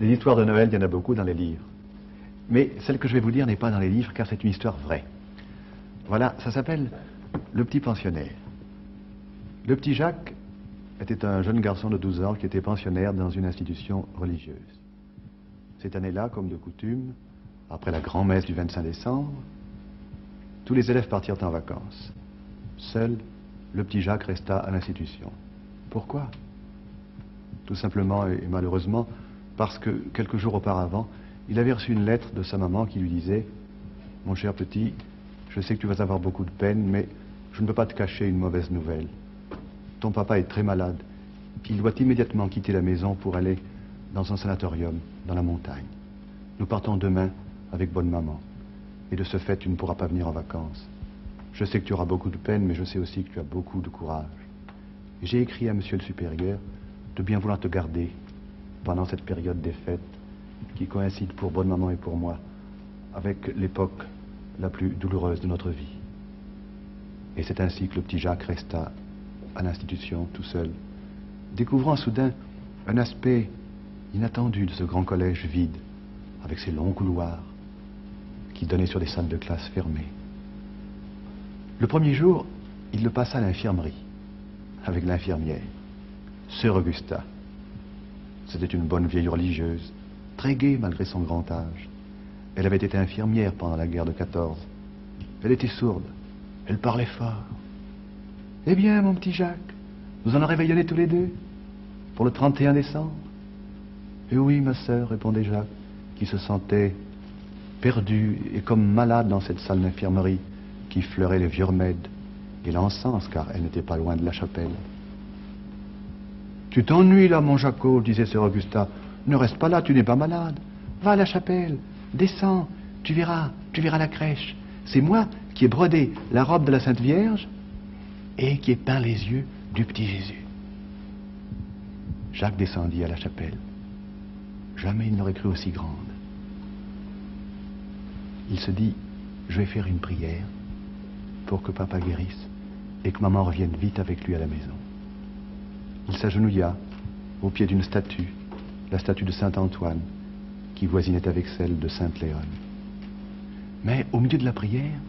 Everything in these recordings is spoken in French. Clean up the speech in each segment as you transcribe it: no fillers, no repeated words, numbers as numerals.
Des histoires de Noël, il y en a beaucoup dans les livres. Mais celle que je vais vous dire n'est pas dans les livres, car c'est une histoire vraie. Voilà, ça s'appelle Le Petit Pensionnaire. Le petit Jacques était un jeune garçon de 12 ans qui était pensionnaire dans une institution religieuse. Cette année-là, comme de coutume, après la grand-messe du 25 décembre, tous les élèves partirent en vacances. Seul, le petit Jacques resta à l'institution. Pourquoi? Tout simplement et malheureusement parce que quelques jours auparavant, il avait reçu une lettre de sa maman qui lui disait « Mon cher petit, je sais que tu vas avoir beaucoup de peine, mais je ne peux pas te cacher une mauvaise nouvelle. Ton papa est très malade. Il doit immédiatement quitter la maison pour aller dans un sanatorium, dans la montagne. Nous partons demain avec bonne maman. Et de ce fait, tu ne pourras pas venir en vacances. Je sais que tu auras beaucoup de peine, mais je sais aussi que tu as beaucoup de courage. J'ai écrit à monsieur le supérieur de bien vouloir te garder pendant cette période des fêtes qui coïncide pour bonne maman et pour moi avec l'époque la plus douloureuse de notre vie. » Et c'est ainsi que le petit Jacques resta à l'institution tout seul, découvrant soudain un aspect inattendu de ce grand collège vide, avec ses longs couloirs qui donnaient sur des salles de classe fermées. Le premier jour, il le passa à l'infirmerie, avec l'infirmière, sœur Augusta. C'était une bonne vieille religieuse, très gaie malgré son grand âge. Elle avait été infirmière pendant la guerre de 14. Elle était sourde, elle parlait fort. « Eh bien, mon petit Jacques, nous en aurons réveillonné tous les deux, pour le 31 décembre. »« Eh oui, ma sœur, répondait Jacques, qui se sentait perdu et comme malade dans cette salle d'infirmerie qui fleurait les vieux remèdes et l'encens, car elle n'était pas loin de la chapelle. « Tu t'ennuies là, mon Jaco, disait sœur Augusta. Ne reste pas là, tu n'es pas malade. Va à la chapelle, descends, tu verras la crèche. C'est moi qui ai brodé la robe de la Sainte Vierge et qui ai peint les yeux du petit Jésus. » Jacques descendit à la chapelle. Jamais il n'aurait cru aussi grande. Il se dit, je vais faire une prière pour que papa guérisse et que maman revienne vite avec lui à la maison. Il s'agenouilla au pied d'une statue, la statue de Saint Antoine, qui voisinait avec celle de Sainte Léone. Mais au milieu de la prière,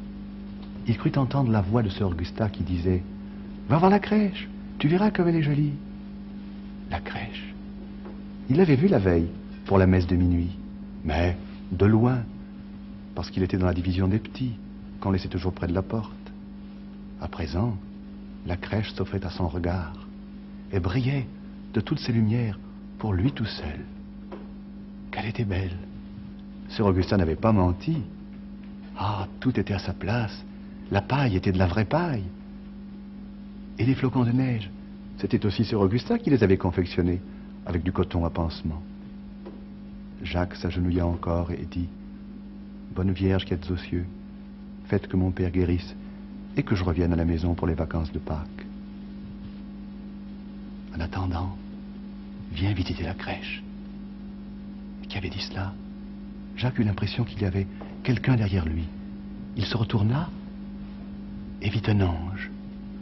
il crut entendre la voix de sœur Augusta qui disait « Va voir la crèche, tu verras comme elle est jolie. » La crèche. Il l'avait vue la veille pour la messe de minuit, mais de loin, parce qu'il était dans la division des petits, qu'on laissait toujours près de la porte. À présent, la crèche s'offrait à son regard et brillait de toutes ses lumières pour lui tout seul. Qu'elle était belle. Sœur Augusta n'avait pas menti. Ah, tout était à sa place. La paille était de la vraie paille. Et les flocons de neige, c'était aussi sœur Augusta qui les avait confectionnés avec du coton à pansement. Jacques s'agenouilla encore et dit « Bonne Vierge qui êtes aux cieux, faites que mon père guérisse et que je revienne à la maison pour les vacances de Pâques. En attendant, viens visiter la crèche. » Qui avait dit cela? Jacques eut l'impression qu'il y avait quelqu'un derrière lui. Il se retourna et vit un ange.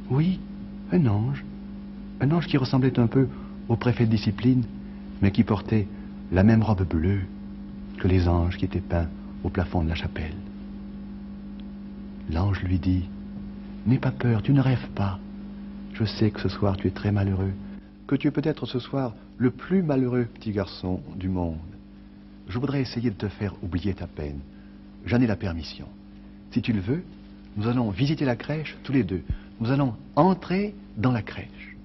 Oui, un ange. Un ange qui ressemblait un peu au préfet de discipline, mais qui portait la même robe bleue que les anges qui étaient peints au plafond de la chapelle. L'ange lui dit « N'aie pas peur, tu ne rêves pas. Je sais que ce soir tu es très malheureux, que tu es peut-être ce soir le plus malheureux petit garçon du monde. Je voudrais essayer de te faire oublier ta peine. J'en ai la permission. Si tu le veux, nous allons visiter la crèche tous les deux. Nous allons entrer dans la crèche. »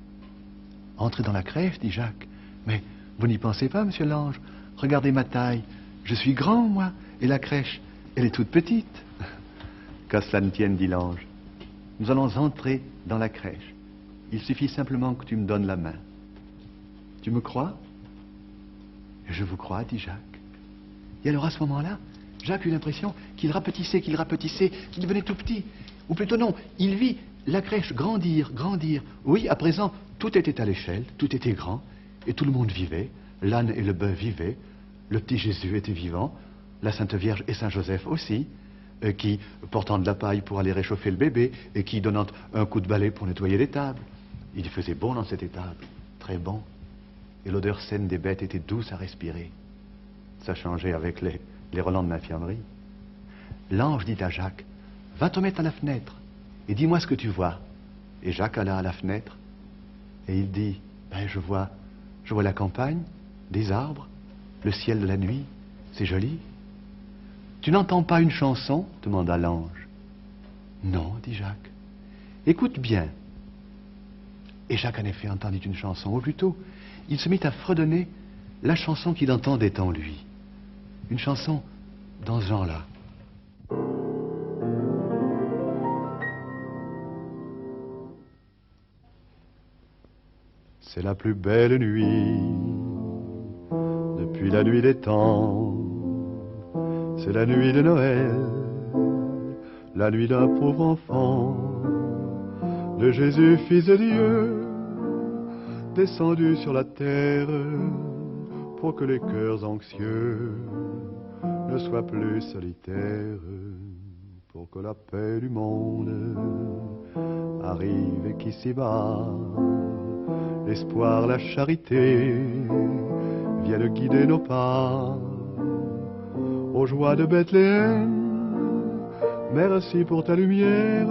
« Entrer dans la crèche, dit Jacques. Mais vous n'y pensez pas, monsieur l'ange. Regardez ma taille. Je suis grand, moi, et la crèche, elle est toute petite. » « Qu'à cela ne tienne, dit l'ange. Nous allons entrer dans la crèche. Il suffit simplement que tu me donnes la main. Tu me crois? Je vous crois, dit Jacques. Et alors à ce moment-là, Jacques eut l'impression qu'il rapetissait, qu'il devenait tout petit. Ou plutôt non, il vit la crèche grandir, grandir. Oui, à présent, tout était à l'échelle, tout était grand, et tout le monde vivait. L'âne et le bœuf vivaient, le petit Jésus était vivant, la Sainte Vierge et Saint Joseph aussi, qui, portant de la paille pour aller réchauffer le bébé, et qui, donnant un coup de balai pour nettoyer les tables. Il faisait bon dans cette étable, très bon, et l'odeur saine des bêtes était douce à respirer. Ça changeait avec les relents de l'infirmerie. L'ange dit à Jacques, va te mettre à la fenêtre et dis-moi ce que tu vois. Et Jacques alla à la fenêtre et il dit, ben, je vois la campagne, des arbres, le ciel de la nuit, c'est joli. Tu n'entends pas une chanson? Demanda l'ange. Non, dit Jacques. Écoute bien. Et Jacques en effet entendit une chanson, ou plutôt, il se mit à fredonner la chanson qu'il entendait en lui. Une chanson dans ce genre-là. C'est la plus belle nuit depuis la nuit des temps. C'est la nuit de Noël, la nuit d'un pauvre enfant, de Jésus, fils de Dieu, descendu sur la terre pour que les cœurs anxieux ne soient plus solitaires, pour que la paix du monde arrive et qu'ici-bas l'espoir, la charité viennent guider nos pas aux joies de Bethléem. Merci pour ta lumière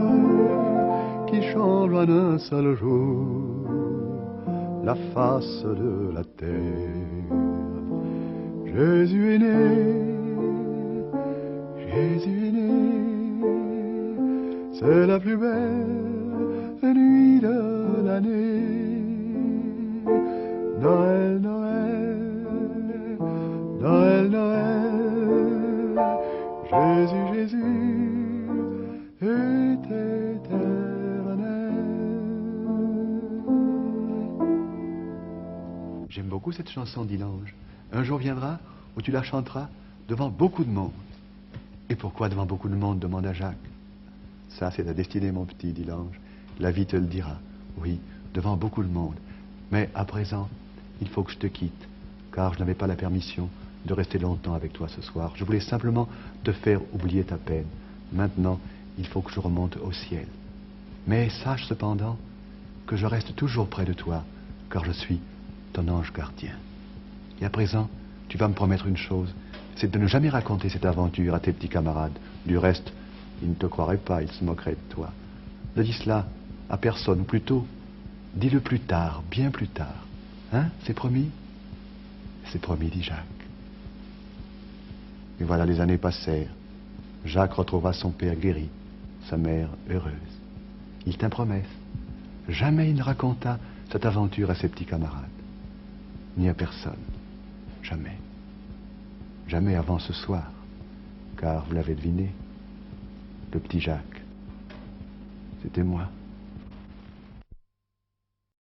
qui change en un seul jour la face de la terre. Jésus est né, Jésus est né, c'est la plus belle nuit de l'année. Noël, Noël, Noël, Noël, Jésus, Jésus est éternel. J'aime beaucoup cette chanson, dit l'ange. Un jour viendra où tu la chanteras devant beaucoup de monde. Et pourquoi devant beaucoup de monde? Demanda Jacques. Ça, c'est ta destinée, mon petit, dit l'ange. La vie te le dira. Oui, devant beaucoup de monde. Mais à présent, il faut que je te quitte, car je n'avais pas la permission de rester longtemps avec toi ce soir. Je voulais simplement te faire oublier ta peine. Maintenant, il faut que je remonte au ciel. Mais sache cependant que je reste toujours près de toi, car je suis ton ange gardien. Et à présent, tu vas me promettre une chose, c'est de ne jamais raconter cette aventure à tes petits camarades. Du reste, ils ne te croiraient pas, ils se moqueraient de toi. Ne dis cela à personne, ou plutôt, dis-le plus tard, bien plus tard. Hein? C'est promis? C'est promis, dit Jacques. Et voilà, les années passèrent. Jacques retrouva son père guéri, sa mère heureuse. Il tint promesse. Jamais il ne raconta cette aventure à ses petits camarades, ni à personne. Jamais. Jamais avant ce soir, car vous l'avez deviné, le petit Jacques, c'était moi.